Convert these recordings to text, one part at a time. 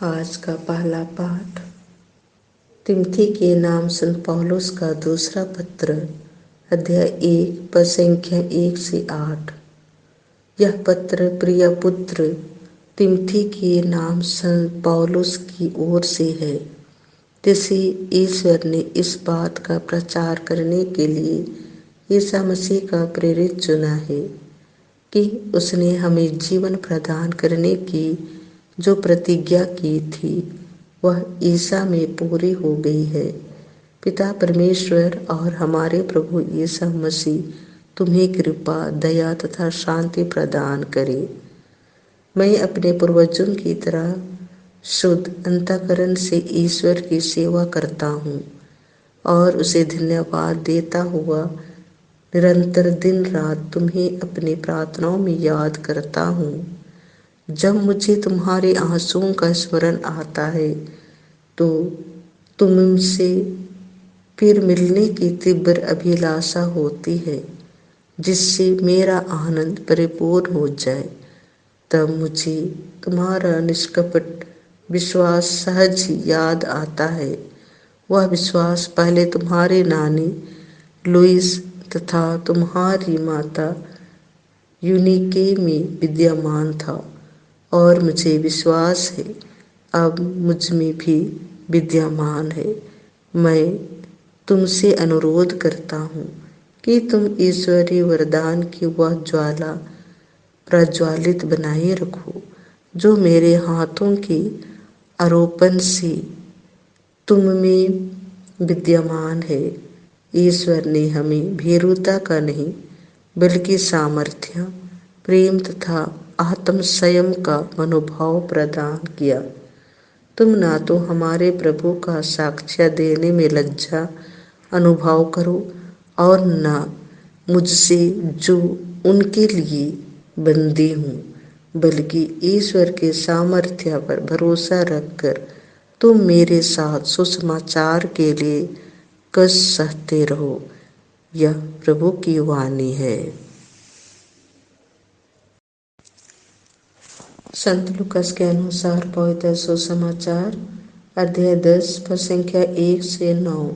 आज का पहला पाठ तिमोथी के नाम संत पौलुस का दूसरा पत्र, अध्याय 1 पद संख्या 1 से 8। यह पत्र प्रिय पुत्र तिमोथी के नाम संत पौलुस की ओर से है, जिसे ईश्वर ने इस बात का प्रचार करने के लिए ईसा मसीह का प्रेरित चुना है कि उसने हमें जीवन प्रदान करने की जो प्रतिज्ञा की थी वह ईसा में पूरी हो गई है। पिता परमेश्वर और हमारे प्रभु ईसा मसीह तुम्हें कृपा, दया तथा शांति प्रदान करे। मैं अपने पूर्वजों की तरह शुद्ध अंतःकरण से ईश्वर की सेवा करता हूँ और उसे धन्यवाद देता हुआ निरंतर दिन रात तुम्हें अपनी प्रार्थनाओं में याद करता हूँ। जब मुझे तुम्हारे आंसुओं का स्मरण आता है तो तुमसे फिर मिलने की तीव्र अभिलाषा होती है, जिससे मेरा आनंद परिपूर्ण हो जाए। तब मुझे तुम्हारा निष्कपट विश्वास सहज ही याद आता है। वह विश्वास पहले तुम्हारे नानी लुईस तथा तुम्हारी माता यूनिके में विद्यमान था और मुझे विश्वास है अब मुझ में भी विद्यमान है। मैं तुमसे अनुरोध करता हूँ कि तुम ईश्वरीय वरदान की वह ज्वाला प्रज्वालित बनाए रखो जो मेरे हाथों के आरोपण से तुम में विद्यमान है। ईश्वर ने हमें भीरुता का नहीं बल्कि सामर्थ्य, प्रेम तथा आत्म संयम का मनोभाव प्रदान किया। तुम ना तो हमारे प्रभु का साक्ष्य देने में लज्जा अनुभव करो और ना मुझसे जो उनके लिए बंदी हूँ, बल्कि ईश्वर के सामर्थ्य पर भरोसा रखकर तुम मेरे साथ सुसमाचार के लिए कष्ट सहते रहो। यह प्रभु की वाणी है। संत लूकास के अनुसार पवित्र सुसमाचार, अध्याय 10 पद संख्या 1 से 9।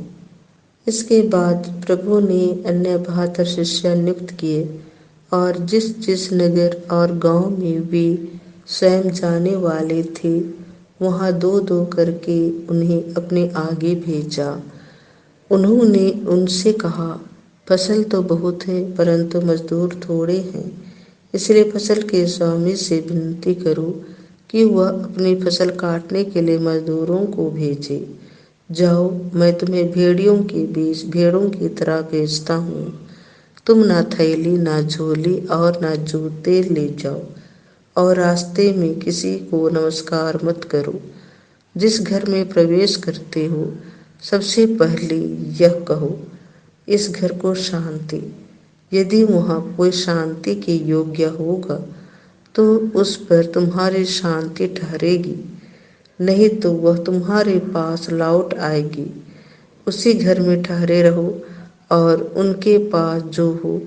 इसके बाद प्रभु ने अन्य 72 शिष्य नियुक्त किए और जिस जिस नगर और गांव में वे स्वयं जाने वाले थे वहां दो दो करके उन्हें अपने आगे भेजा। उन्होंने उनसे कहा, फसल तो बहुत है परंतु मजदूर थोड़े हैं, इसलिए फसल के स्वामी से विनती करो कि वह अपनी फसल काटने के लिए मजदूरों को भेजे। जाओ, मैं तुम्हें भेड़ियों के बीच भेड़ों की तरह भेजता हूँ। तुम ना थैली, ना झोली और ना जूते ले जाओ और रास्ते में किसी को नमस्कार मत करो। जिस घर में प्रवेश करते हो सबसे पहले यह कहो, इस घर को शांति। यदि वहाँ कोई शांति के योग्य होगा तो उस पर तुम्हारी शांति ठहरेगी, नहीं तो वह तुम्हारे पास लौट आएगी। उसी घर में ठहरे रहो और उनके पास जो हो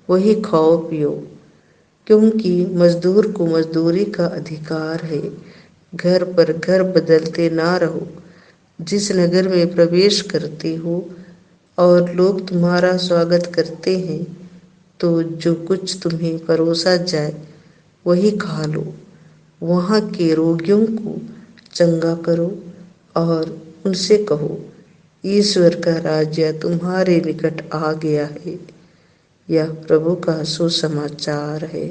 वही खाओ पियो, क्योंकि मजदूर को मजदूरी का अधिकार है। घर पर घर बदलते ना रहो। जिस नगर में प्रवेश करते हो और लोग तुम्हारा स्वागत करते हैं तो जो कुछ तुम्हें परोसा जाए वही खा लो। वहाँ के रोगियों को चंगा करो और उनसे कहो, ईश्वर का राज्य तुम्हारे निकट आ गया है। यह प्रभु का सुसमाचार है।